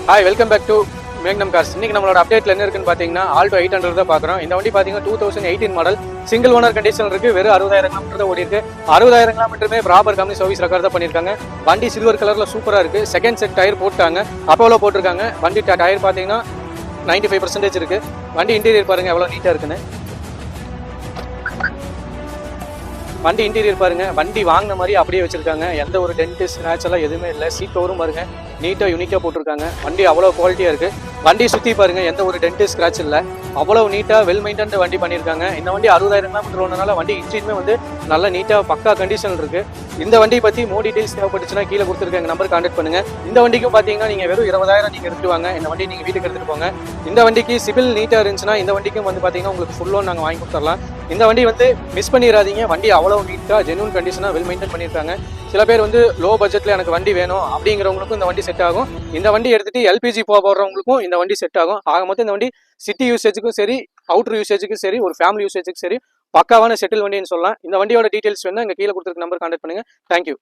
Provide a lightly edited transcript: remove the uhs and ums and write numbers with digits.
Hi, welcome back to Magnum Cars. இன்னைக்கு நம்மளோட அப்டேட்ல என்ன இருக்குன்னு பாத்தீங்கன்னா ஆல்டோ 800 தான் பாக்குறோம். இந்த வண்டி பாத்தீங்கன்னா 2018 மாடல், சிங்கிள் ஓனர் கண்டிஷன் இருக்கு. வெறும் 60,000 கிலோமீட்டர் தான் ஓடி இருக்கு. 60,000 கிலோமீட்டருமே ப்ராப்பர் கம்பெனி சர்வீஸ் ரெக்கார்ட் தான் பண்ணிருக்காங்க. வண்டி சில்வர் கலர்ல சூப்பரா இருக்கு. செகண்ட் செட் டயர் போட்டாங்க, அப்போலோ போட்டிருக்காங்க. வண்டி டயர் பாத்தீங்கன்னா 95% இருக்கு. வண்டி இன்டீரியர் பாருங்க எவ்வளவு நீட்டா இருக்குன்னு. வண்டி இன்டீரியர் பாருங்க, வண்டி வாங்கின மாதிரி அப்படியே வச்சிருக்காங்க. எந்த ஒரு டென்ட் ஸ்கிராட்ச் எல்லாம் எதுவுமே இல்லை. சீட் கவரும் பாருங்க நீட்டா யூனிக்கா போட்டிருக்காங்க. வண்டி அவ்வளவு குவாலிட்டியா இருக்கு. வண்டி சுத்தி பாருங்க, எந்த ஒரு டென்ட் ஸ்கிராட்ச் இல்லை. அவ்வளவு நீட்டா வெல் மெயின்டைன்ட் வண்டி பண்ணியிருக்காங்க. இந்த வண்டி 60,000 கிலோமீட்டர் ஓடுறதுனால வண்டி இன்ஜினுமே வந்து நல்ல நீட்டா பக்கா கண்டிஷன் இருக்கு. இந்த வண்டி பத்தி மோர் டீடைல்ஸ் தேவைப்பட்டுச்சுன்னா கீழே கொடுத்துருக்க நம்பர் கான்டாக்ட் பண்ணுங்க. இந்த வண்டிக்கும் பாத்தீங்கன்னா நீங்க வெறும் 20,000 நீங்க எடுத்துட்டு வாங்க. இந்த வண்டி நீங்க வீட்டுக்கு எடுத்துட்டு போங்க. இந்த வண்டிக்கு சிபில் நீட்டா இருந்துச்சுன்னா இந்த வண்டிக்கும் வந்து பாத்தீங்கன்னா உங்களுக்கு ஃபுல் லோன் நாங்க வாங்கி கொடுத்துடலாம். இந்த வண்டி வந்து மிஸ் பண்ணிடாதீங்க. வண்டி அவ்வளவு நீட்டா ஜென்யூன் கண்டிஷனா வெல் மெயின்டைன் பண்ணியிருக்காங்க. சில பேர் வந்து லோ பட்ஜெட்ல எனக்கு வண்டி வேணும் அப்படிங்கிறவங்களுக்கும் இந்த வண்டி செட் ஆகும். இந்த வண்டி எடுத்துட்டு எல்பிஜி போடுறவங்களுக்கும் இந்த வண்டி செட் ஆகும். ஆக மொத்தம் இந்த வண்டி சிட்டி யூசேஜுக்கும் சரி, அவுட்டர் யூசேஜுக்கும் சரி, ஒரு ஃபேமிலி யூசேஜுக்கும் சரி பக்காவான செட்டில் வண்டின்னு சொல்லலாம். இந்த வண்டியோட டீடைல்ஸ் வேணும், இங்க கீழே கொடுத்துருக்க நம்பர் கான்டாக்ட் பண்ணுங்க. தேங்க்யூ.